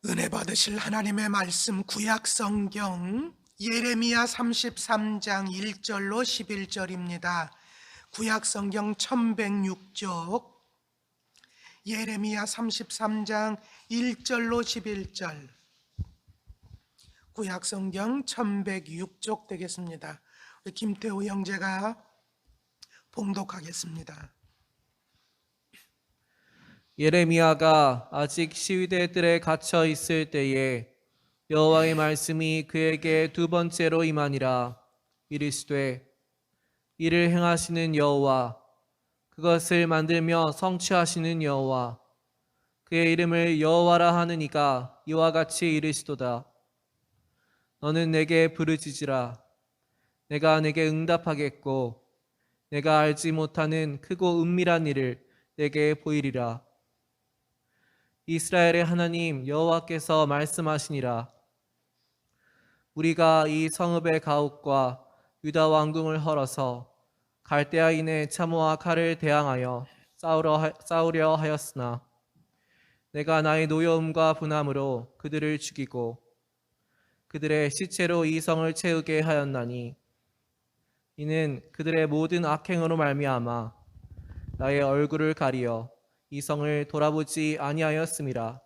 은혜 받으실 하나님의 말씀 구약 성경 예레미야 33장 1절로 11절입니다. 구약 성경 1106쪽 예레미야 33장 1절로 11절 구약 성경 1106쪽 되겠습니다. 우리 김태우 형제가 봉독하겠습니다. 예레미야가 아직 시위대 뜰에 갇혀 있을 때에 여호와의 말씀이 그에게 두 번째로 임하니라. 이르시되 이를 행하시는 여호와, 그것을 만들며 성취하시는 여호와, 그의 이름을 여호와라 하는 이가 이와 같이 이르시도다. 너는 내게 부르짖으라. 내가 내게 응답하겠고 내가 알지 못하는 크고 은밀한 일을 내게 보이리라. 이스라엘의 하나님 여호와께서 말씀하시니라. 우리가 이 성읍의 가옥과 유다 왕궁을 헐어서 갈대아인의 참호와 칼을 대항하여 싸우려 하였으나 내가 나의 노여움과 분함으로 그들을 죽이고 그들의 시체로 이 성을 채우게 하였나니 이는 그들의 모든 악행으로 말미암아 나의 얼굴을 가리어 이 성을 돌아보지 아니하였음이라.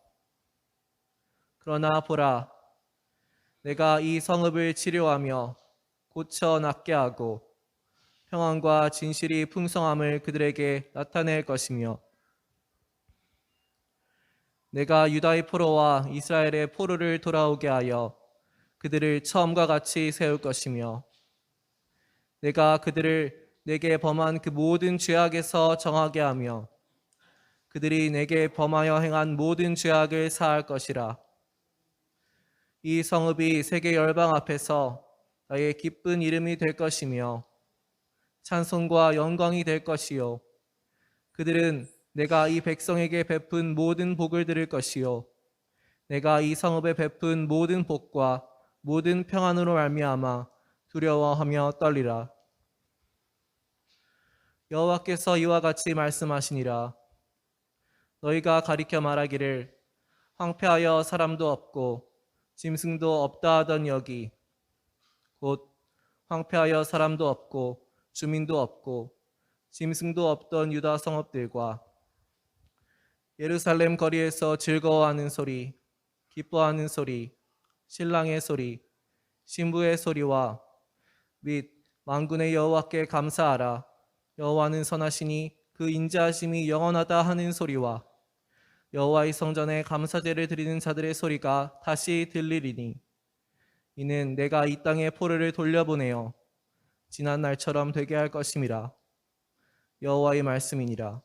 그러나 보라, 내가 이 성읍을 치료하며 고쳐 낫게 하고 평안과 진실이 풍성함을 그들에게 나타낼 것이며 내가 유다의 포로와 이스라엘의 포로를 돌아오게 하여 그들을 처음과 같이 세울 것이며 내가 그들을 내게 범한 그 모든 죄악에서 정하게 하며 그들이 내게 범하여 행한 모든 죄악을 사할 것이라. 이 성읍이 세계 열방 앞에서 나의 기쁜 이름이 될 것이며 찬송과 영광이 될 것이요 그들은 내가 이 백성에게 베푼 모든 복을 들을 것이요 내가 이 성읍에 베푼 모든 복과 모든 평안으로 말미암아 두려워하며 떨리라. 여호와께서 이와 같이 말씀하시니라. 너희가 가리켜 말하기를 황폐하여 사람도 없고 짐승도 없다 하던 여기 곧 황폐하여 사람도 없고 주민도 없고 짐승도 없던 유다 성읍들과 예루살렘 거리에서 즐거워하는 소리, 기뻐하는 소리, 신랑의 소리, 신부의 소리와 및 만군의 여호와께 감사하라. 여호와는 선하시니 그 인자하심이 영원하다 하는 소리와 여호와의 성전에 감사제를 드리는 자들의 소리가 다시 들리리니 이는 내가 이 땅의 포로를 돌려보내어 지난 날처럼 되게 할 것임이라. 여호와의 말씀이니라.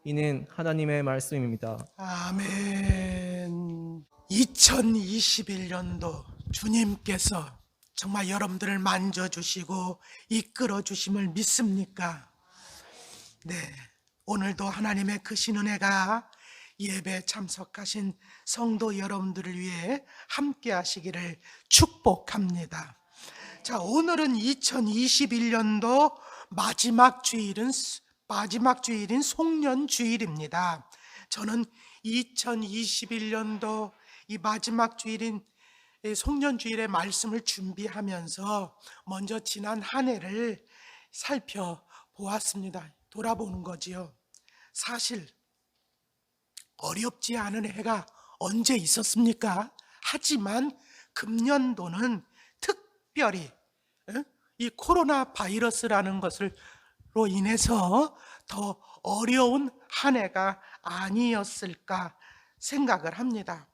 이는 하나님의 말씀입니다. 아멘. 2021년도 주님께서 정말 여러분들을 만져주시고 이끌어주심을 믿습니까? 네. 오늘도 하나님의 크신 은혜가 예배 참석하신 성도 여러분들을 위해 함께 하시기를 축복합니다. 자, 오늘은 2021년도 마지막 주일인 송년주일입니다. 저는 2021년도 이 마지막 주일인 송년주일의 말씀을 준비하면서 먼저 지난 한 해를 살펴보았습니다. 돌아보는 거지요. 사실 어렵지 않은 해가 언제 있었습니까? 하지만 금년도는 특별히 이 코로나 바이러스라는 것으로 인해서 더 어려운 한 해가 아니었을까 생각을 합니다.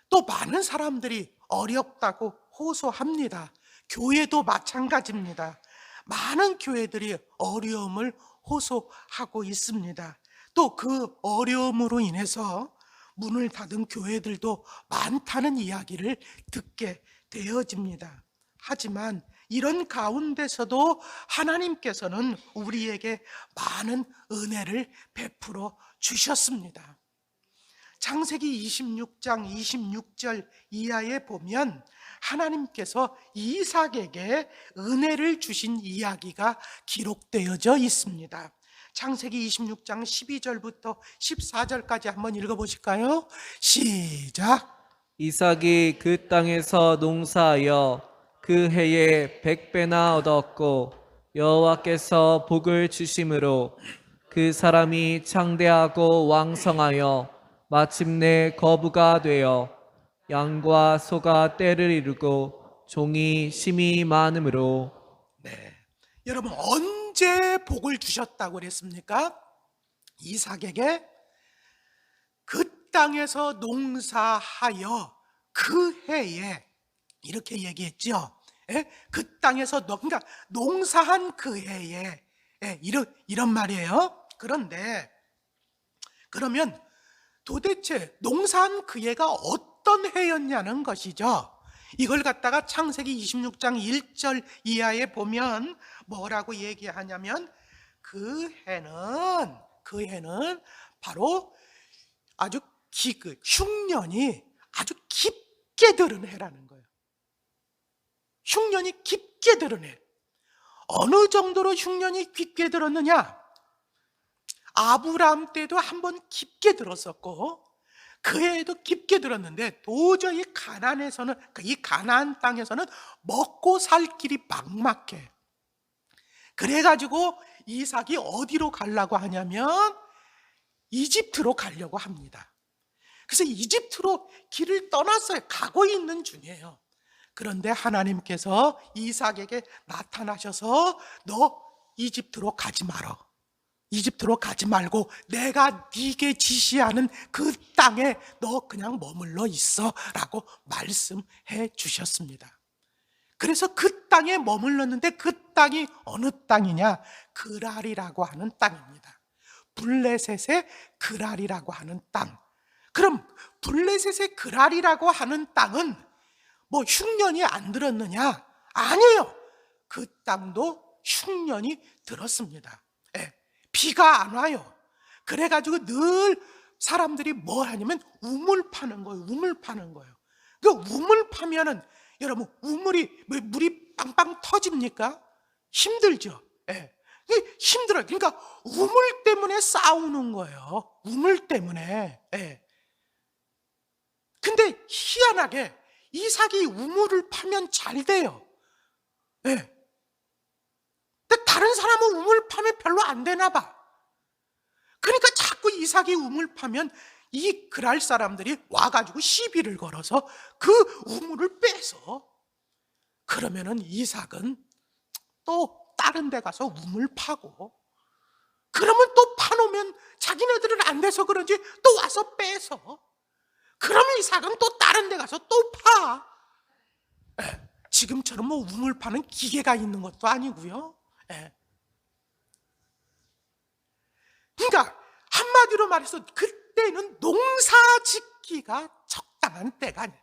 또 많은 사람들이 어렵다고 호소합니다. 교회도 마찬가지입니다. 많은 교회들이 어려움을 호소하고 있습니다. 또 그 어려움으로 인해서 문을 닫은 교회들도 많다는 이야기를 듣게 되어집니다. 하지만 이런 가운데서도 하나님께서는 우리에게 많은 은혜를 베풀어 주셨습니다. 창세기 26장 26절 이하에 보면 하나님께서 이삭에게 은혜를 주신 이야기가 기록되어져 있습니다. 창세기 26장 12절부터 14절까지 한번 읽어보실까요? 시작! 이삭이 그 땅에서 농사하여 그 해에 100배나 얻었고 여호와께서 복을 주심으로 그 사람이 창대하고 왕성하여 마침내 거부가 되어 양과 소가 떼를 이루고 종이 심이 많으므로. 네. 여러분, 언제 복을 주셨다고 그랬습니까? 이삭에게 그 땅에서 농사하여 그 해에, 이렇게 얘기했죠. 예? 그 땅에서 그러니까 농사한 그 해에, 예, 이런 말이에요. 그런데 그러면 도대체 농사한 그 해가 어떤 해였냐는 것이죠. 이걸 갖다가 창세기 26장 1절 이하에 보면 뭐라고 얘기하냐면 그 해는 바로 아주 흉년이 아주 깊게 들은 해라는 거예요. 흉년이 깊게 들은 해. 어느 정도로 흉년이 깊게 들었느냐? 아브라함 때도 한번 깊게 들었었고 그 해에도 깊게 들었는데 도저히 가나안에서는, 이 가나안 땅에서는 먹고 살 길이 막막해. 그래가지고 이삭이 어디로 가려고 하냐면 이집트로 가려고 합니다. 그래서 이집트로 길을 떠났어요. 가고 있는 중이에요. 그런데 하나님께서 이삭에게 나타나셔서 너 이집트로 가지 말어. 이집트로 가지 말고 내가 네게 지시하는 그 땅에 너 그냥 머물러 있어 라고 말씀해 주셨습니다. 그래서 그 땅에 머물렀는데 그 땅이 어느 땅이냐? 그랄이라고 하는 땅입니다. 블레셋의 그랄이라고 하는 땅. 그럼 블레셋의 그랄이라고 하는 땅은 뭐 흉년이 안 들었느냐? 아니에요. 그 땅도 흉년이 들었습니다. 예, 비가 안 와요. 그래가지고 늘 사람들이 뭐 하냐면 우물 파는 거예요. 우물 파는 거예요. 그 우물 파면은 여러분 물이 빵빵 터집니까? 힘들죠. 예. 힘들어요. 그러니까 우물 때문에 싸우는 거예요. 우물 때문에. 예. 근데 희한하게 이삭이 우물을 파면 잘 돼요. 예. 근데 다른 사람은 우물 파면 별로 안 되나 봐. 그러니까 자꾸 이삭이 우물 파면 이 그랄 사람들이 와가지고 시비를 걸어서 그 우물을 빼서, 그러면은 이삭은 또 다른 데 가서 우물 파고, 그러면 또 파놓으면 자기네들은 안 돼서 그런지 또 와서 빼서, 그러면 이삭은 또 다른 데 가서 또 파. 지금처럼 뭐 우물 파는 기계가 있는 것도 아니고요. 그러니까 한마디로 말해서 그때는 농사 짓기가 적당한 때가 아니에요.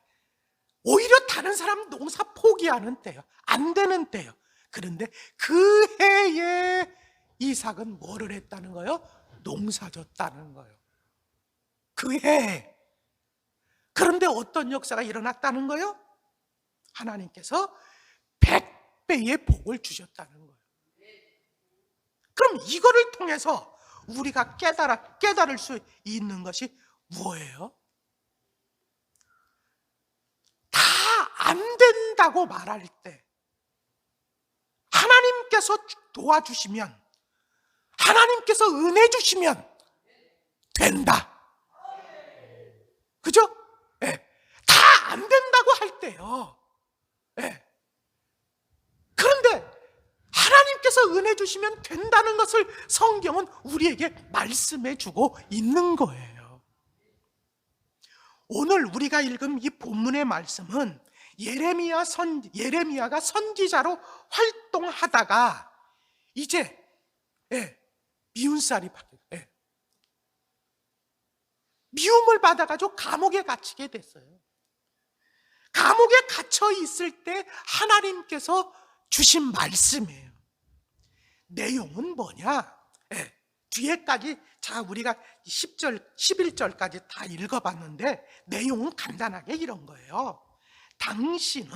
오히려 다른 사람 농사 포기하는 때요. 안 되는 때요. 그런데 그 해에 이삭은 뭐를 했다는 거예요? 농사 졌다는 거예요. 그 해에. 그런데 어떤 역사가 일어났다는 거예요? 하나님께서 100배의 복을 주셨다는 거예요. 그럼 이거를 통해서 우리가 깨달을 수 있는 것이 뭐예요? 다 안 된다고 말할 때 하나님께서 도와주시면, 하나님께서 은혜 주시면 된다. 그죠? 예. 다 안 된다고 할 때요. 예. 그런데 하나님께서 은혜 주시면 된다는 것을 성경은 우리에게 말씀해 주고 있는 거예요. 오늘 우리가 읽은 이 본문의 말씀은 예레미야가 선지자로 활동하다가 이제 미운살이 미움을 받아가지고 감옥에 갇히게 됐어요. 감옥에 갇혀 있을 때 하나님께서 주신 말씀이에요. 내용은 뭐냐? 뒤에까지 우리가 10절, 11절까지 다 읽어봤는데 내용은 간단하게 이런 거예요. 당신은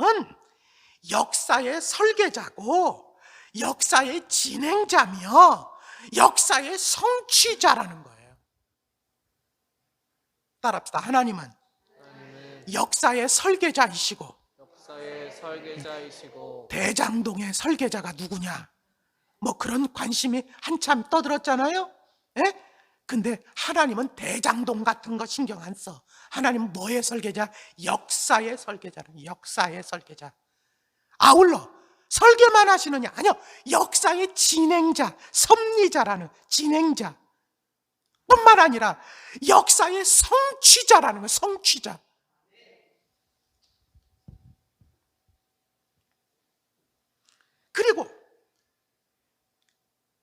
역사의 설계자고 역사의 진행자며 역사의 성취자라는 거예요. 따라합시다. 하나님은 역사의 설계자이시고 역사의 설계자이시고 대장동의 설계자가 누구냐? 뭐 그런 관심이 한참 떠들었잖아요. 예? 근데 하나님은 대장동 같은 거 신경 안 써. 하나님은 뭐의 설계자? 역사의 설계자는 역사의 설계자. 아울러 설계만 하시느냐? 아니요. 역사의 진행자, 섭리자라는 진행자 뿐만 아니라 역사의 성취자라는 거예요. 성취자. 그리고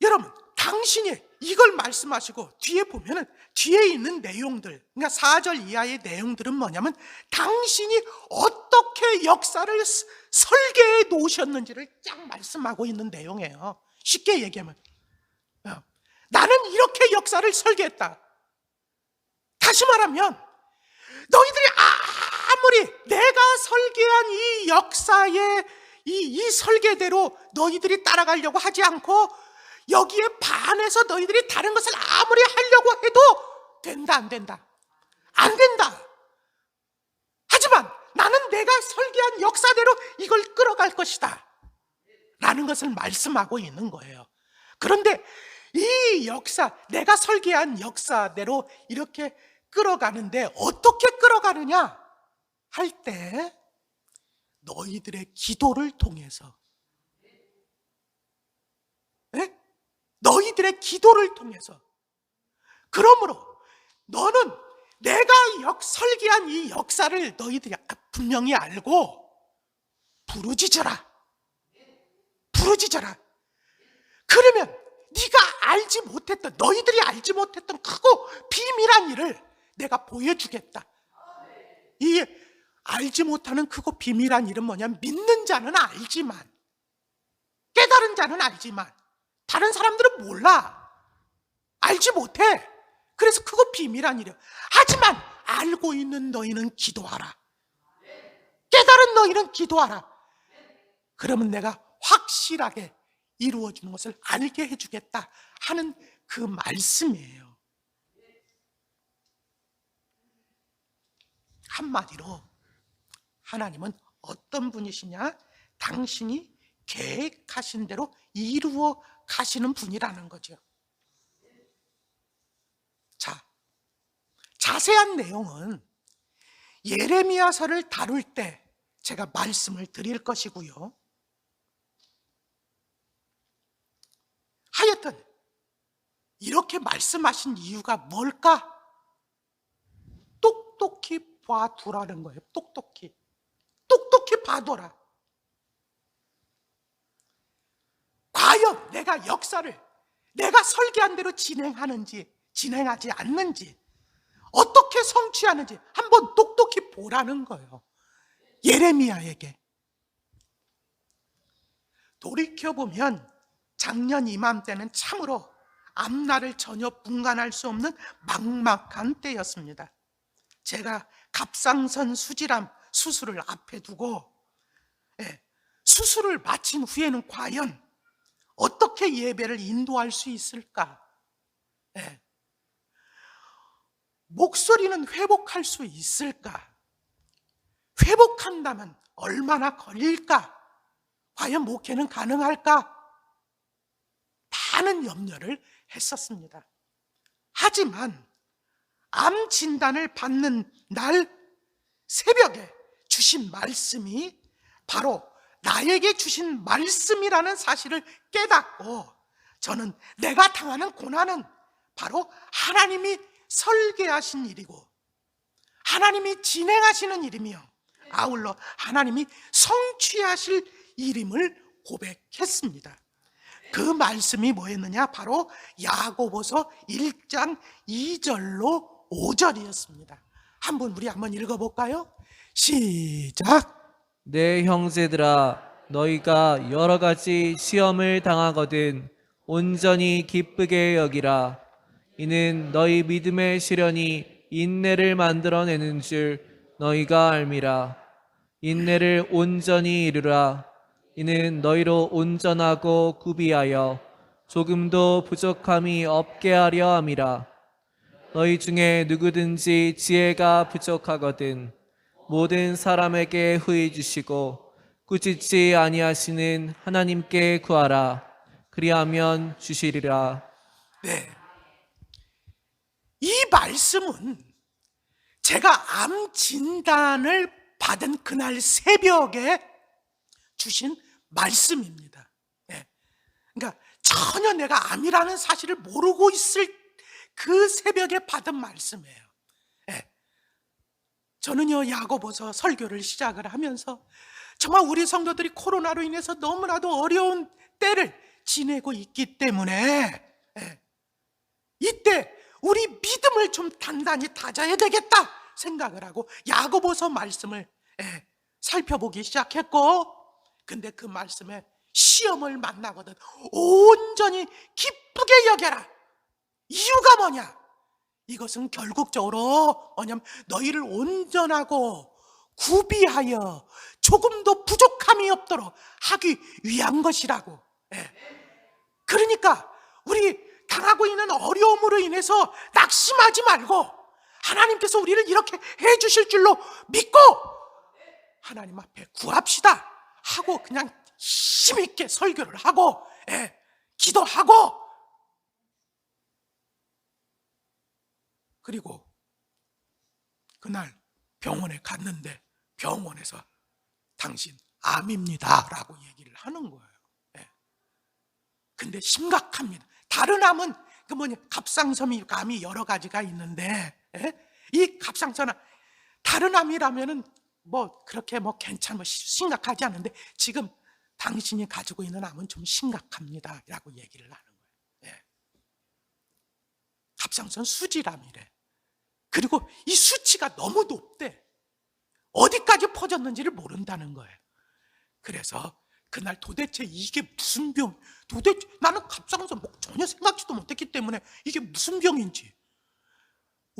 여러분, 당신이 이걸 말씀하시고 뒤에 보면은 뒤에 있는 내용들, 그러니까 4절 이하의 내용들은 뭐냐면 당신이 어떻게 역사를 설계해 놓으셨는지를 쫙 말씀하고 있는 내용이에요. 쉽게 얘기하면 나는 이렇게 역사를 설계했다. 다시 말하면 너희들이 아무리 내가 설계한 이 역사의 이 설계대로 너희들이 따라가려고 하지 않고 여기에 반해서 너희들이 다른 것을 아무리 하려고 해도 된다, 안 된다? 안 된다. 하지만 나는 내가 설계한 역사대로 이걸 끌어갈 것이다 라는 것을 말씀하고 있는 거예요. 그런데 이 역사, 내가 설계한 역사대로 이렇게 끌어가는데 어떻게 끌어가느냐 할 때 너희들의 기도를 통해서, 네? 너희들의 기도를 통해서. 그러므로 너는 내가 설계한 이 역사를 너희들이 분명히 알고 부르짖어라. 부르짖어라. 그러면 네가 알지 못했던, 너희들이 알지 못했던 크고 비밀한 일을 내가 보여주겠다. 이 알지 못하는 크고 비밀한 일은 뭐냐면 믿는 자는 알지만, 깨달은 자는 알지만 다른 사람들은 몰라. 알지 못해. 그래서 크고 비밀한 일이야. 하지만 알고 있는 너희는 기도하라. 깨달은 너희는 기도하라. 그러면 내가 확실하게 이루어지는 것을 알게 해주겠다 하는 그 말씀이에요. 한마디로 하나님은 어떤 분이시냐? 당신이 계획하신 대로 이루어 가시는 분이라는 거죠. 자, 자세한 내용은 예레미야서를 다룰 때 제가 말씀을 드릴 것이고요. 하여튼 이렇게 말씀하신 이유가 뭘까? 똑똑히 봐두라는 거예요. 똑똑히 봐둬라. 과연 내가 역사를 내가 설계한 대로 진행하는지 진행하지 않는지, 어떻게 성취하는지 한번 똑똑히 보라는 거예요. 예레미야에게. 돌이켜보면 작년 이맘때는 참으로 앞날을 전혀 분간할 수 없는 막막한 때였습니다. 제가 갑상선 수질암 수술을 앞에 두고 수술을 마친 후에는 과연 어떻게 예배를 인도할 수 있을까? 목소리는 회복할 수 있을까? 회복한다면 얼마나 걸릴까? 과연 목회는 가능할까? 많은 염려를 했었습니다. 하지만 암 진단을 받는 날 새벽에 주신 말씀이 바로 나에게 주신 말씀이라는 사실을 깨닫고, 저는 내가 당하는 고난은 바로 하나님이 설계하신 일이고 하나님이 진행하시는 일이며 아울러 하나님이 성취하실 일임을 고백했습니다. 그 말씀이 뭐였느냐? 바로 야고보서 1장 2절로 5절이었습니다. 우리 한번 읽어볼까요? 시작. 내 형제들아, 너희가 여러 가지 시험을 당하거든 온전히 기쁘게 여기라. 이는 너희 믿음의 시련이 인내를 만들어내는 줄 너희가 알미라. 인내를 온전히 이루라. 이는 너희로 온전하고 구비하여 조금도 부족함이 없게 하려 함이라. 너희 중에 누구든지 지혜가 부족하거든 모든 사람에게 후히 주시고 꾸짖지 아니하시는 하나님께 구하라. 그리하면 주시리라. 네. 이 말씀은 제가 암 진단을 받은 그날 새벽에 주신 말씀입니다. 네. 그러니까 전혀 내가 암이라는 사실을 모르고 있을 그 새벽에 받은 말씀이에요. 네. 저는요, 야고보서 설교를 시작을 하면서 정말 우리 성도들이 코로나로 인해서 너무나도 어려운 때를 지내고 있기 때문에 이때 우리 믿음을 좀 단단히 다져야 되겠다 생각을 하고 야고보서 말씀을 살펴보기 시작했고, 근데 그 말씀에 시험을 만나거든 온전히 기쁘게 여겨라. 이유가 뭐냐? 이것은 결국적으로 뭐냐면 너희를 온전하고 구비하여 조금도 부족함이 없도록 하기 위한 것이라고. 그러니까 우리 당하고 있는 어려움으로 인해서 낙심하지 말고 하나님께서 우리를 이렇게 해주실 줄로 믿고 하나님 앞에 구합시다 하고 그냥 힘있게 설교를 하고 기도하고, 그리고 그날 병원에 갔는데 병원에서 당신 암입니다 라고 얘기를 하는 거예요. 근데 심각합니다. 다른 암은 그 뭐냐, 갑상선이 암이 여러 가지가 있는데 이 갑상선암 다른 암이라면은 뭐 그렇게 뭐 괜찮고 심각하지 않은데 지금 당신이 가지고 있는 암은 좀 심각합니다 라고 얘기를 하는 거예요. 갑상선 수질암이래. 그리고 이 수치가 너무 높대. 어디까지 퍼졌는지를 모른다는 거예요. 그래서 그날 도대체 이게 무슨 병, 도대체 나는 갑상선 전혀 생각지도 못했기 때문에 이게 무슨 병인지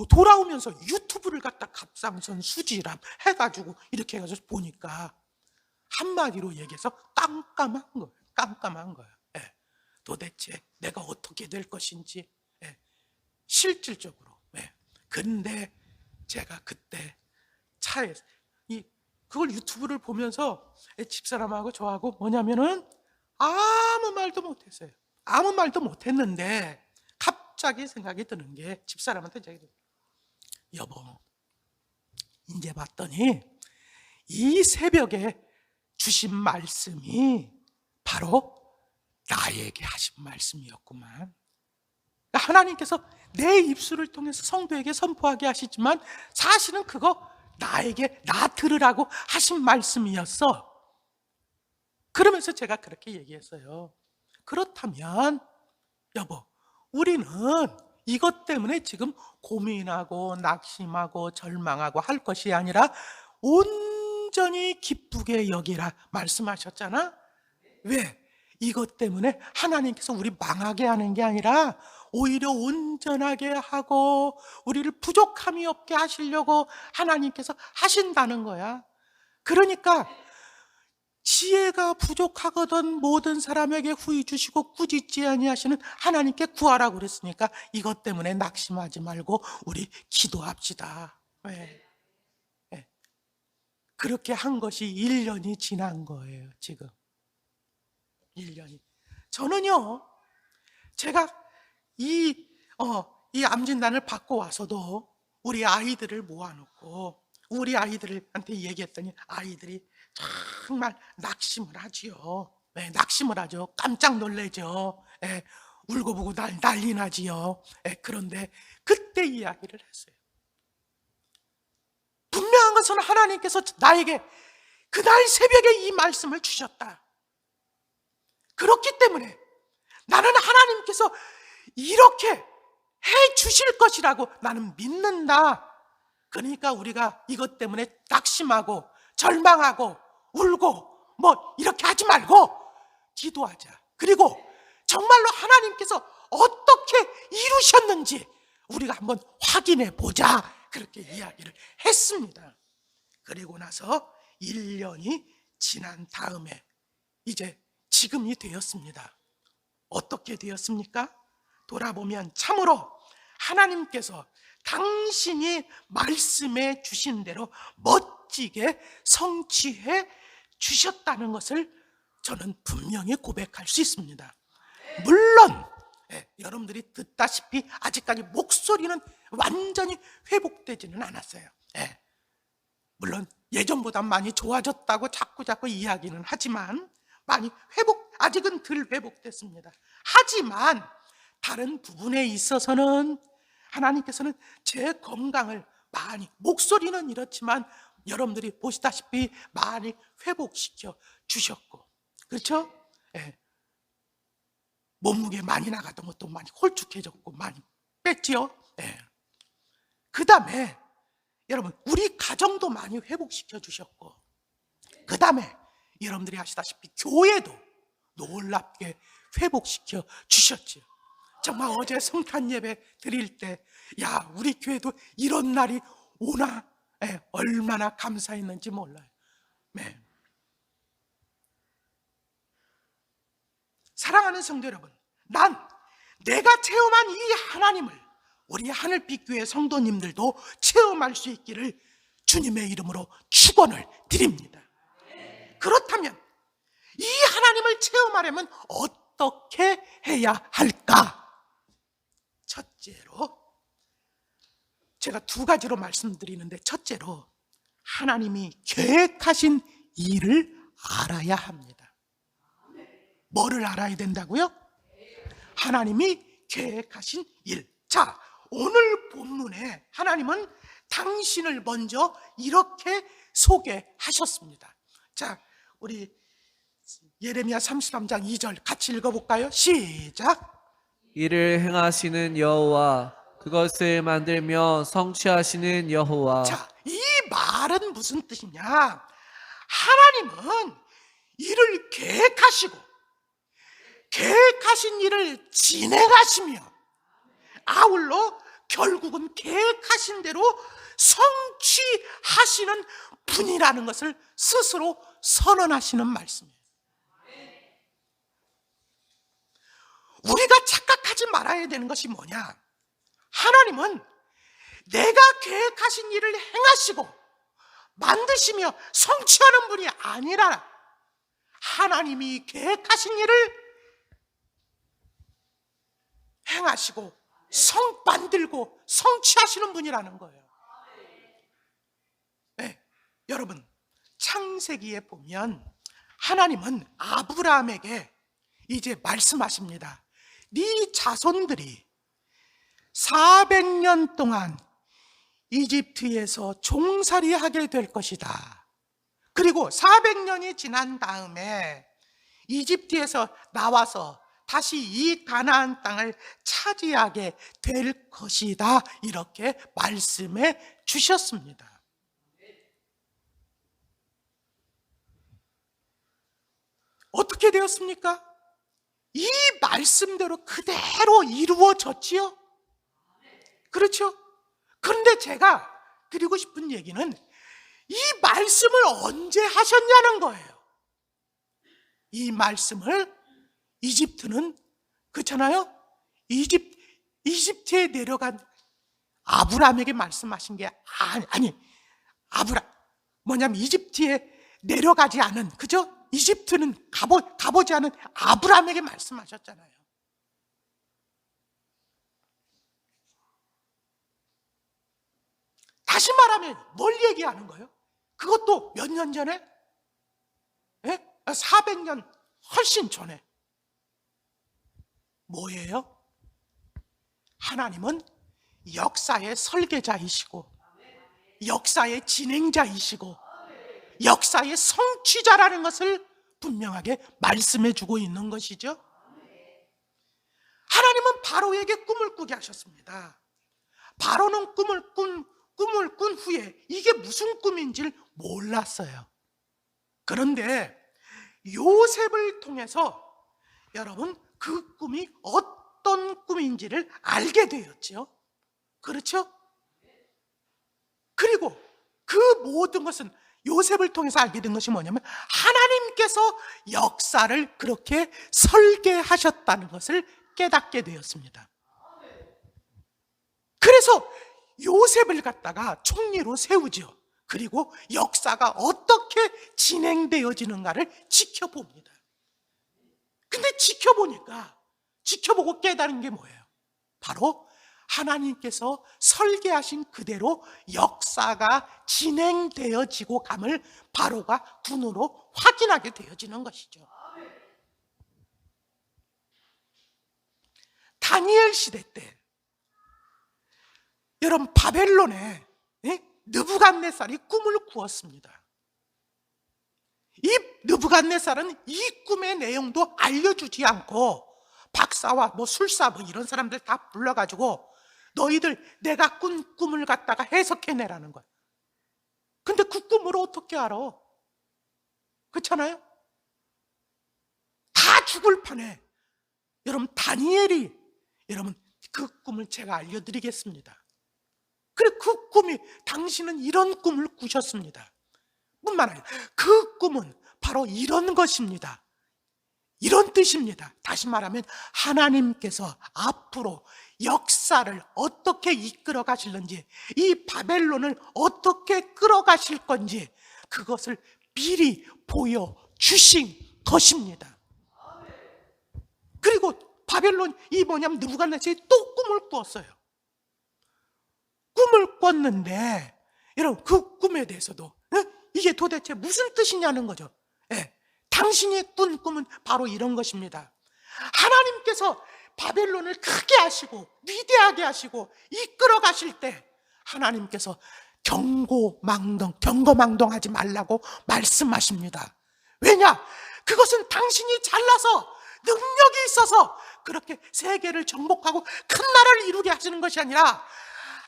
돌아오면서 유튜브를 갖다 갑상선 수질암 해가지고 이렇게 해가지고 보니까 한마디로 얘기해서 깜깜한 거예요. 깜깜한 거예요. 도대체 내가 어떻게 될 것인지 실질적으로. 근데 제가 그때 차에서 그걸 유튜브를 보면서 집사람하고 저하고 뭐냐면은 아무 말도 못했어요. 아무 말도 못했는데 갑자기 생각이 드는 게, 집사람한테 제가 여보, 이제 봤더니 이 새벽에 주신 말씀이 바로 나에게 하신 말씀이었구만. 하나님께서 내 입술을 통해서 성도에게 선포하게 하시지만 사실은 그거 나에게 나 들으라고 하신 말씀이었어. 그러면서 제가 그렇게 얘기했어요. 그렇다면 여보, 우리는 이것 때문에 지금 고민하고 낙심하고 절망하고 할 것이 아니라 온전히 기쁘게 여기라 말씀하셨잖아. 왜? 이것 때문에 하나님께서 우리 망하게 하는 게 아니라 오히려 온전하게 하고 우리를 부족함이 없게 하시려고 하나님께서 하신다는 거야. 그러니까 지혜가 부족하거든 모든 사람에게 후히 주시고 꾸짖지 아니하시는 하나님께 구하라고 그랬으니까 이것 때문에 낙심하지 말고 우리 기도합시다. 그렇게 한 것이 1년이 지난 거예요. 지금 1년이. 저는요, 제가 이 암진단을 받고 와서도 우리 아이들을 모아놓고 우리 아이들한테 얘기했더니 아이들이 정말 낙심을 하지요. 낙심을 하죠. 깜짝 놀래죠. 울고보고 난리 나지요. 그런데 그때 이야기를 했어요. 분명한 것은 하나님께서 나에게 그날 새벽에 이 말씀을 주셨다. 그렇기 때문에 나는 하나님께서 이렇게 해 주실 것이라고 나는 믿는다. 그러니까 우리가 이것 때문에 낙심하고 절망하고 울고 뭐 이렇게 하지 말고 기도하자. 그리고 정말로 하나님께서 어떻게 이루셨는지 우리가 한번 확인해 보자. 그렇게 이야기를 했습니다. 그리고 나서 1년이 지난 다음에 이제 지금이 되었습니다. 어떻게 되었습니까? 돌아보면 참으로 하나님께서 당신이 말씀해 주신 대로 멋지게 성취해 주셨다는 것을 저는 분명히 고백할 수 있습니다. 물론 여러분들이 듣다시피 아직까지 목소리는 완전히 회복되지는 않았어요. 물론 예전보다 많이 좋아졌다고 자꾸 이야기는 하지만 많이 아직은 덜 회복됐습니다. 하지만 다른 부분에 있어서는 하나님께서는 제 건강을 많이, 목소리는 이렇지만 여러분들이 보시다시피 많이 회복시켜 주셨고, 그렇죠? 몸무게 많이 나가던 것도 많이 홀쭉해졌고 많이 뺐지요. 그 다음에 여러분 우리 가정도 많이 회복시켜 주셨고, 그 다음에 여러분들이 아시다시피 교회도 놀랍게 회복시켜 주셨지요. 정말 어제 성탄 예배 드릴 때 야, 우리 교회도 이런 날이 오나 얼마나 감사했는지 몰라요. 사랑하는 성도 여러분, 내가 체험한 이 하나님을 우리 하늘빛 교회 성도님들도 체험할 수 있기를 주님의 이름으로 축원을 드립니다. 그렇다면 이 하나님을 체험하려면 어떻게 해야 할까? 첫째로 제가 두 가지로 말씀드리는데, 첫째로 하나님이 계획하신 일을 알아야 합니다. 뭐를 알아야 된다고요? 하나님이 계획하신 일. 자, 오늘 본문에 하나님은 당신을 먼저 이렇게 소개하셨습니다. 자, 우리 예레미야 33장 2절 같이 읽어볼까요? 시작. 이를 행하시는 여호와, 그것을 만들며 성취하시는 여호와. 자, 이 말은 무슨 뜻이냐? 하나님은 일을 계획하시고 계획하신 일을 진행하시며 아울러 결국은 계획하신 대로 성취하시는 분이라는 것을 스스로 선언하시는 말씀이에요. 우리가 착각하지 말아야 되는 것이 뭐냐? 하나님은 내가 계획하신 일을 행하시고 만드시며 성취하는 분이 아니라 하나님이 계획하신 일을 행하시고 만들고 성취하시는 분이라는 거예요. 여러분, 창세기에 보면 하나님은 아브라함에게 이제 말씀하십니다. 네 자손들이 400년 동안 이집트에서 종살이하게 될 것이다. 그리고 400년이 지난 다음에 이집트에서 나와서 다시 이 가나안 땅을 차지하게 될 것이다. 이렇게 말씀해 주셨습니다. 어떻게 되었습니까? 이 말씀대로 그대로 이루어졌지요? 그렇죠? 그런데 제가 드리고 싶은 얘기는 이 말씀을 언제 하셨냐는 거예요. 이 말씀을 이집트는, 그렇잖아요? 이집트에 내려간 아브라함에게 말씀하신 게 뭐냐면 이집트에 내려가지 않은, 그죠? 이집트는 가보지 않은 아브라함에게 말씀하셨잖아요. 다시 말하면 뭘 얘기하는 거예요? 그것도 몇 년 전에? 400년 훨씬 전에. 뭐예요? 하나님은 역사의 설계자이시고 역사의 진행자이시고 역사의 성취자라는 것을 분명하게 말씀해 주고 있는 것이죠. 하나님은 바로에게 꿈을 꾸게 하셨습니다. 바로는 꿈을 꾼 후에 이게 무슨 꿈인지를 몰랐어요. 그런데 요셉을 통해서 여러분 그 꿈이 어떤 꿈인지를 알게 되었죠. 그렇죠? 그리고 그 모든 것은 요셉을 통해서 알게 된 것이 뭐냐면 하나님께서 역사를 그렇게 설계하셨다는 것을 깨닫게 되었습니다. 그래서 요셉을 갖다가 총리로 세우죠. 그리고 역사가 어떻게 진행되어지는가를 지켜봅니다. 근데 지켜보고 깨달은 게 뭐예요? 바로 하나님께서 설계하신 그대로 역사가 진행되어지고 감을 바로가 눈으로 확인하게 되어지는 것이죠. 다니엘 시대 때 여러분 바벨론에 느부갓네살이 꿈을 꾸었습니다. 이 느부갓네살은 이 꿈의 내용도 알려주지 않고 박사와 술사 이런 사람들 다 불러가지고 너희들 내가 꾼 꿈을 갖다가 해석해내라는 거야. 근데 그 꿈을 어떻게 알아? 그렇잖아요? 다 죽을 판에 여러분 다니엘이 여러분 그 꿈을 제가 알려드리겠습니다. 그래 그 꿈이 당신은 이런 꿈을 꾸셨습니다. 뿐만 아니라 그 꿈은 바로 이런 것입니다. 이런 뜻입니다. 다시 말하면 하나님께서 앞으로 역사를 어떻게 이끌어 가실는지, 이 바벨론을 어떻게 끌어가실 건지 그것을 미리 보여주신 것입니다. 그리고 바벨론 느부갓네살이 또 꿈을 꾸었어요. 꿈을 꿨는데 여러분 그 꿈에 대해서도 이게 도대체 무슨 뜻이냐는 거죠. 당신이 꾼 꿈은 바로 이런 것입니다. 하나님께서 바벨론을 크게 하시고 위대하게 하시고 이끌어 가실 때 하나님께서 경거망동하지 말라고 말씀하십니다. 왜냐? 그것은 당신이 잘나서 능력이 있어서 그렇게 세계를 정복하고 큰 나라를 이루게 하시는 것이 아니라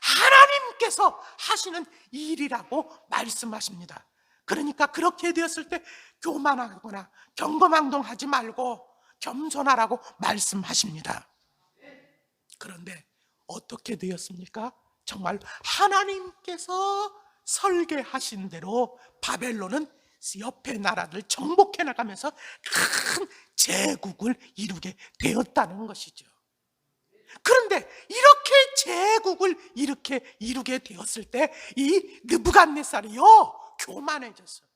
하나님께서 하시는 일이라고 말씀하십니다. 그러니까 그렇게 되었을 때 교만하거나 경거망동하지 말고 겸손하라고 말씀하십니다. 그런데 어떻게 되었습니까? 정말 하나님께서 설계하신 대로 바벨론은 옆에 나라를 정복해 나가면서 큰 제국을 이루게 되었다는 것이죠. 그런데 이렇게 제국을 이루게 되었을 때 이 느부갓네살이요 교만해졌어요.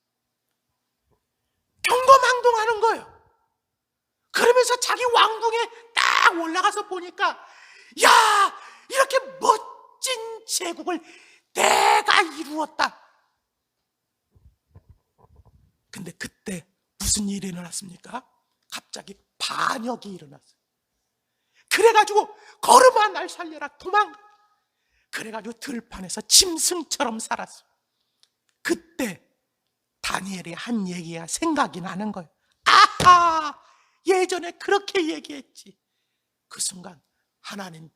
경거망동하는 거예요. 그러면서 자기 왕궁에 딱 올라가서 보니까 야, 이렇게 멋진 제국을 내가 이루었다. 근데 그때 무슨 일이 일어났습니까? 갑자기 반역이 일어났어요. 그래가지고 걸음아 날 살려라 도망. 그래가지고 들판에서 짐승처럼 살았어. 그때 다니엘이 한 얘기가 생각이 나는 거예요. 아하, 예전에 그렇게 얘기했지. 그 순간 하나님,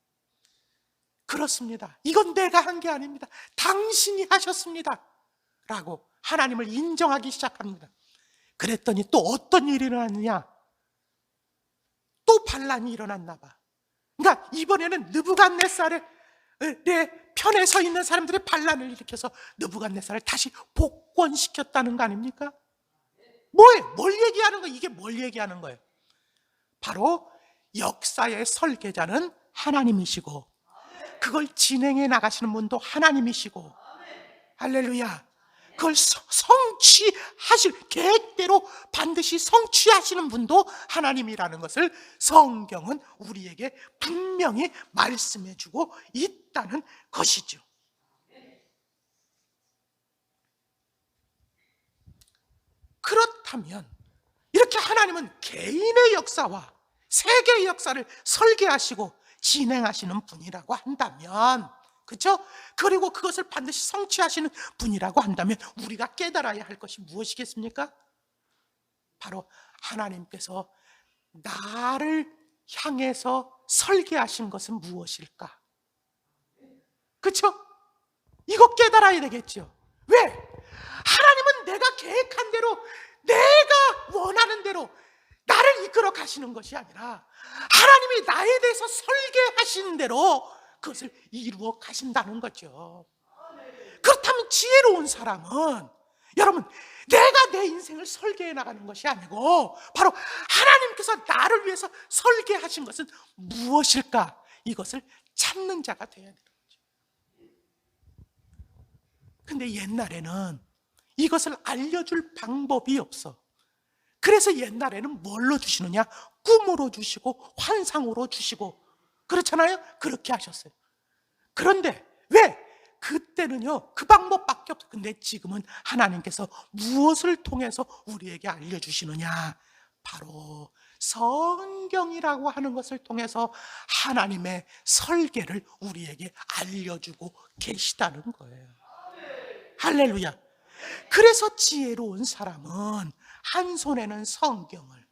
그렇습니다. 이건 내가 한 게 아닙니다. 당신이 하셨습니다. 라고 하나님을 인정하기 시작합니다. 그랬더니 또 어떤 일이 일어났느냐? 또 반란이 일어났나 봐. 그러니까 이번에는 느부갓네살의 편에 서 있는 사람들의 반란을 일으켜서 느부갓네살을 다시 복권시켰다는 거 아닙니까? 뭐예요? 뭘 얘기하는 거예요? 이게 뭘 얘기하는 거예요? 바로 역사의 설계자는 하나님이시고 그걸 진행해 나가시는 분도 하나님이시고, 할렐루야, 그걸 성취하실 계획대로 반드시 성취하시는 분도 하나님이라는 것을 성경은 우리에게 분명히 말씀해 주고 있다는 것이죠. 그렇다면 이렇게 하나님은 개인의 역사와 세계의 역사를 설계하시고 진행하시는 분이라고 한다면, 그렇죠? 그리고 그것을 반드시 성취하시는 분이라고 한다면 우리가 깨달아야 할 것이 무엇이겠습니까? 바로 하나님께서 나를 향해서 설계하신 것은 무엇일까? 그렇죠? 이거 깨달아야 되겠죠. 왜? 하나님은 내가 계획한 대로, 내가 원하는 대로 나를 이끌어 가시는 것이 아니라 하나님이 나에 대해서 설계하신 대로 그것을 이루어 가신다는 거죠. 그렇다면 지혜로운 사람은, 여러분, 내가 내 인생을 설계해 나가는 것이 아니고 바로 하나님께서 나를 위해서 설계하신 것은 무엇일까? 이것을 찾는 자가 되어야 되는 거죠. 근데 옛날에는 이것을 알려줄 방법이 없어. 그래서 옛날에는 뭘로 주시느냐? 꿈으로 주시고 환상으로 주시고 그렇잖아요? 그렇게 하셨어요. 그런데 왜? 그때는요 그 방법밖에 없어요. 근데 지금은 하나님께서 무엇을 통해서 우리에게 알려주시느냐? 바로 성경이라고 하는 것을 통해서 하나님의 설계를 우리에게 알려주고 계시다는 거예요. 할렐루야. 그래서 지혜로운 사람은 한 손에는 성경을,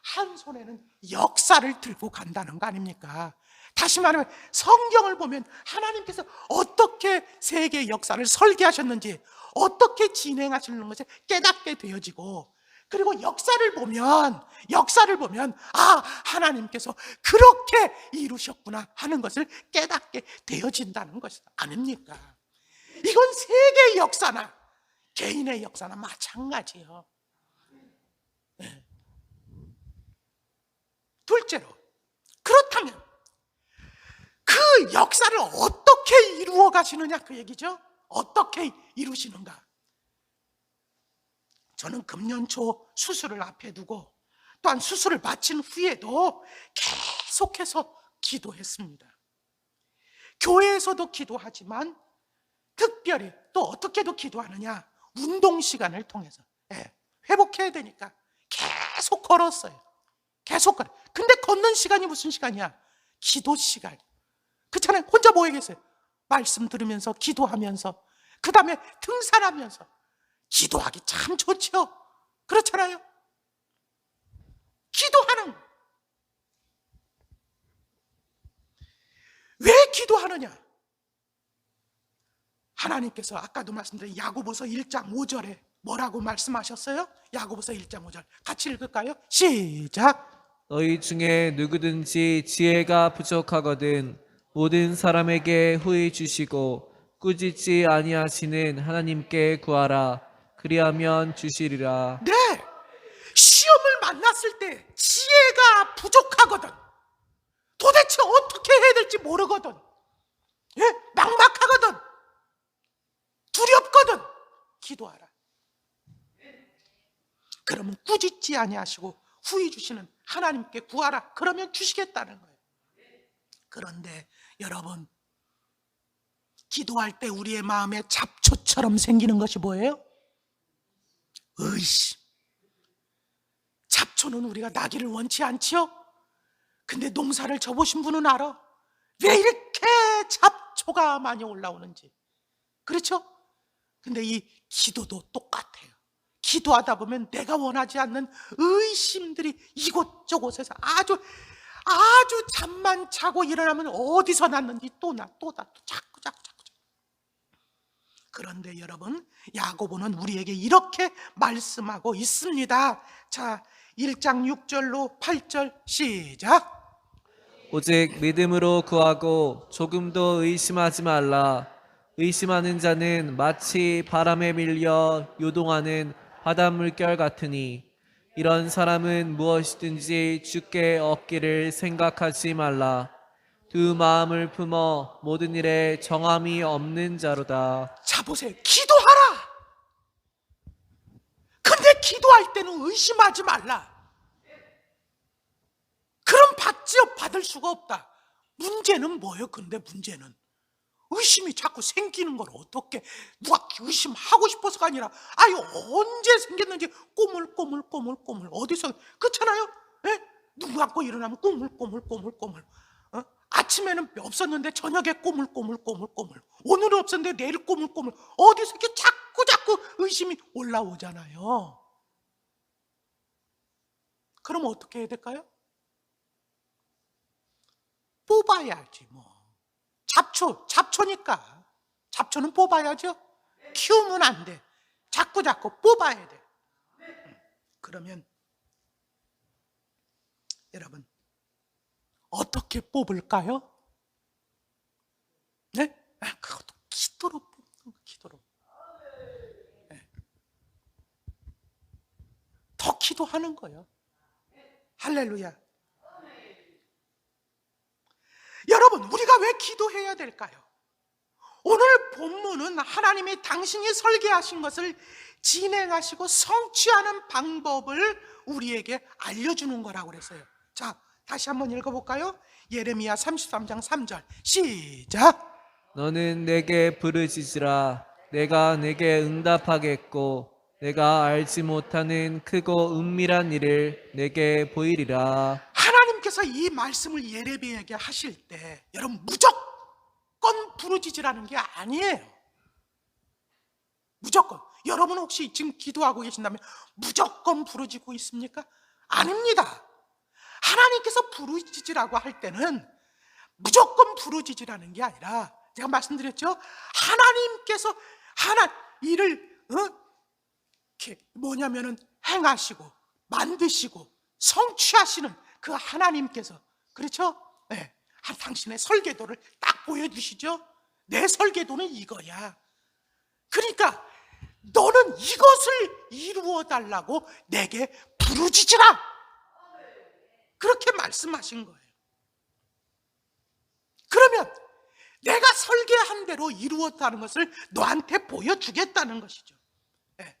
한 손에는 역사를 들고 간다는 거 아닙니까? 다시 말하면 성경을 보면 하나님께서 어떻게 세계의 역사를 설계하셨는지, 어떻게 진행하시는 것을 깨닫게 되어지고, 그리고 역사를 보면 하나님께서 그렇게 이루셨구나 하는 것을 깨닫게 되어진다는 것이 아닙니까? 이건 세계의 역사나 개인의 역사나 마찬가지예요. 네. 둘째로, 그렇다면 그 역사를 어떻게 이루어 가시느냐 그 얘기죠. 어떻게 이루시는가. 저는 금년 초 수술을 앞에 두고 또한 수술을 마친 후에도 계속해서 기도했습니다. 교회에서도 기도하지만 특별히 또 어떻게도 기도하느냐, 운동 시간을 통해서 회복해야 되니까 계속 걸었어요. 계속 걸어. 근데 걷는 시간이 무슨 시간이야? 기도 시간. 그렇잖아요. 혼자 뭐 하겠어요? 말씀 들으면서 기도하면서 그 다음에 등산하면서. 기도하기 참 좋죠. 그렇잖아요. 기도하는, 왜 기도하느냐? 하나님께서 아까도 말씀드린 야고보서 1장 5절에 뭐라고 말씀하셨어요? 야고보서 1장 5절 같이 읽을까요? 시작. 너희 중에 누구든지 지혜가 부족하거든 모든 사람에게 후히 주시고 꾸짖지 아니하시는 하나님께 구하라. 그리하면 주시리라. 네, 시험을 만났을 때 지혜가 부족하거든, 도대체 어떻게 해야 될지 모르거든, 막막하거든, 두렵거든, 기도하라. 그러면 꾸짖지 아니하시고 후히 주시는 하나님께 구하라. 그러면 주시겠다는 거예요. 그런데 여러분, 기도할 때 우리의 마음에 잡초처럼 생기는 것이 뭐예요? 의심. 잡초는 우리가 나기를 원치 않지요? 근데 농사를 져보신 분은 알아. 왜 이렇게 잡초가 많이 올라오는지. 그렇죠? 근데 이 기도도 똑같아요. 기도하다 보면 내가 원하지 않는 의심들이 이곳저곳에서 아주 잠만 자고 일어나면 어디서 났는지 또 자꾸. 그런데 여러분, 야고보는 우리에게 이렇게 말씀하고 있습니다. 자, 1장 6절로 8절 시작. 오직 믿음으로 구하고 조금도 의심하지 말라. 의심하는 자는 마치 바람에 밀려 요동하는 바닷물결 같으니 이런 사람은 무엇이든지 주께 얻기를 생각하지 말라. 두 마음을 품어 모든 일에 정함이 없는 자로다. 자, 보세요. 기도하라. 근데 기도할 때는 의심하지 말라. 그럼 받을 수가 없다. 문제는 뭐예요? 근데 문제는 의심이 자꾸 생기는 걸 어떻게, 누가 의심하고 싶어서가 아니라 언제 생겼는지 꼬물꼬물 어디서, 그렇잖아요? 눈 감고 일어나면 꼬물꼬물. 아침에는 없었는데 저녁에 꼬물꼬물. 오늘은 없었는데 내일 꼬물꼬물. 어디서 이렇게 자꾸 의심이 올라오잖아요. 그럼 어떻게 해야 될까요? 뽑아야지 뭐. 잡초니까 잡초는 뽑아야죠. 키우면 안 돼. 자꾸 뽑아야 돼. 그러면 여러분, 어떻게 뽑을까요? 네? 그것도 기도로 뽑는 거, 기도로. 네. 더 기도하는 거예요. 할렐루야. 여러분, 우리가 왜 기도해야 될까요? 오늘 본문은 하나님이 당신이 설계하신 것을 진행하시고 성취하는 방법을 우리에게 알려주는 거라고 그랬어요. 자, 다시 한번 읽어볼까요? 예레미야 33장 3절 시작. 너는 내게 부르짖으라. 내가 내게 응답하겠고 내가 알지 못하는 크고 은밀한 일을 내게 보이리라. 하나님께서 이 말씀을 예레미야에게 하실 때 여러분 무조건 부르짖으라는 게 아니에요. 무조건. 여러분 혹시 지금 기도하고 계신다면 무조건 부르짖고 있습니까? 아닙니다. 하나님께서 부르짖으라고 할 때는 무조건 부르짖으라는 게 아니라 제가 말씀드렸죠. 하나님께서 일을 뭐냐면은 행하시고 만드시고 성취하시는 그 하나님께서, 그렇죠? 네. 당신의 설계도를 딱 보여주시죠. 내 설계도는 이거야. 그러니까 너는 이것을 이루어 달라고 내게 부르짖으라, 그렇게 말씀하신 거예요. 그러면 내가 설계한 대로 이루었다는 것을 너한테 보여주겠다는 것이죠. 네.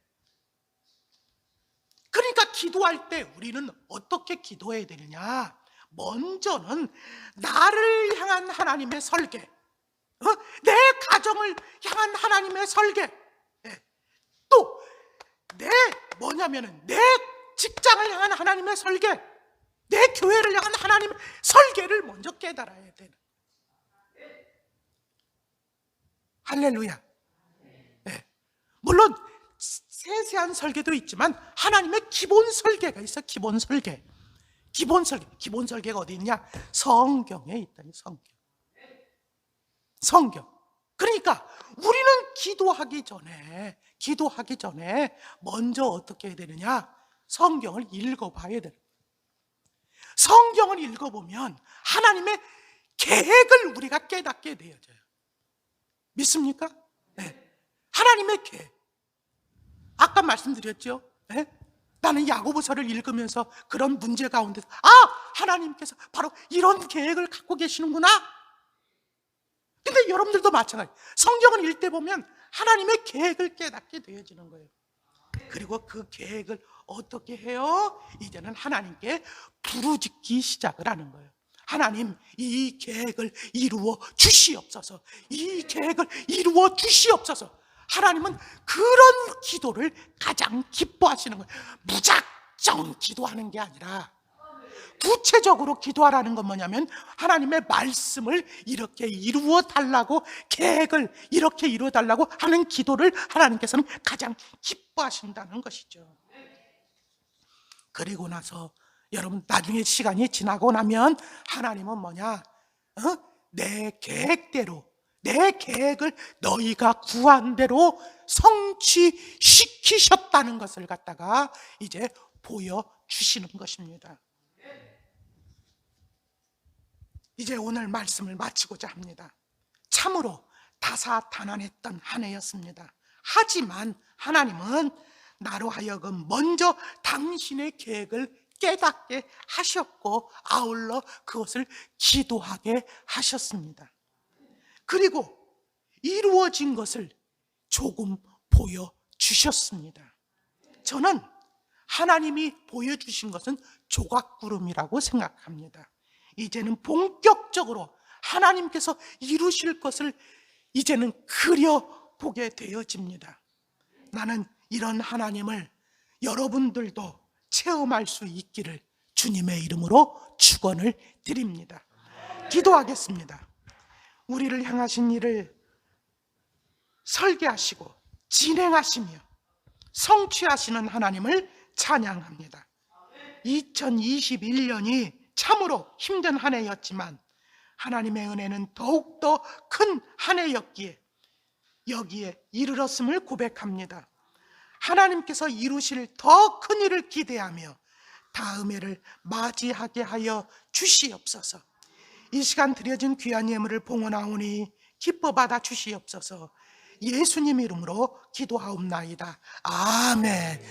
그러니까 기도할 때 우리는 어떻게 기도해야 되느냐? 먼저는 나를 향한 하나님의 설계, 내 가정을 향한 하나님의 설계, 또 내 직장을 향한 하나님의 설계, 내 교회를 향한 하나님의 설계를 먼저 깨달아야 되는. 할렐루야. 네. 물론 세세한 설계도 있지만 하나님의 기본 설계가 있어. 기본 설계. 기본 설계가 어디 있냐? 성경에 있다. 성경. 그러니까 우리는 기도하기 전에 먼저 어떻게 해야 되느냐? 성경을 읽어봐야 되는. 성경을 읽어보면 하나님의 계획을 우리가 깨닫게 되어져요. 믿습니까? 네. 하나님의 계획. 아까 말씀드렸죠? 네? 나는 야고보서를 읽으면서 그런 문제 가운데서 하나님께서 바로 이런 계획을 갖고 계시는구나. 근데 여러분들도 마찬가지. 성경을 읽다 보면 하나님의 계획을 깨닫게 되어지는 거예요. 그리고 그 계획을 어떻게 해요? 이제는 하나님께 부르짖기 시작을 하는 거예요. 하나님, 이 계획을 이루어 주시옵소서. 이 계획을 이루어 주시옵소서. 하나님은 그런 기도를 가장 기뻐하시는 거예요. 무작정 기도하는 게 아니라 구체적으로 기도하라는 건 뭐냐면 하나님의 말씀을 이렇게 이루어 달라고, 계획을 이렇게 이루어 달라고 하는 기도를 하나님께서는 가장 기뻐하신다는 것이죠. 그리고 나서 여러분 나중에 시간이 지나고 나면 하나님은 뭐냐? 내 계획대로, 내 계획을 너희가 구한 대로 성취시키셨다는 것을 갖다가 이제 보여주시는 것입니다. 이제 오늘 말씀을 마치고자 합니다. 참으로 다사다난했던 한 해였습니다. 하지만 하나님은 나로 하여금 먼저 당신의 계획을 깨닫게 하셨고 아울러 그것을 기도하게 하셨습니다. 그리고 이루어진 것을 조금 보여주셨습니다. 저는 하나님이 보여주신 것은 조각구름이라고 생각합니다. 이제는 본격적으로 하나님께서 이루실 것을 이제는 그려보게 되어집니다. 나는 이런 하나님을 여러분들도 체험할 수 있기를 주님의 이름으로 축원을 드립니다. 기도하겠습니다. 우리를 향하신 일을 설계하시고 진행하시며 성취하시는 하나님을 찬양합니다. 2021년이 참으로 힘든 한 해였지만 하나님의 은혜는 더욱더 큰 한 해였기에 여기에 이르렀음을 고백합니다. 하나님께서 이루실 더 큰 일을 기대하며 다음 해를 맞이하게 하여 주시옵소서. 이 시간 드려진 귀한 예물을 봉헌하오니 기뻐 받아 주시옵소서. 예수님 이름으로 기도하옵나이다. 아멘.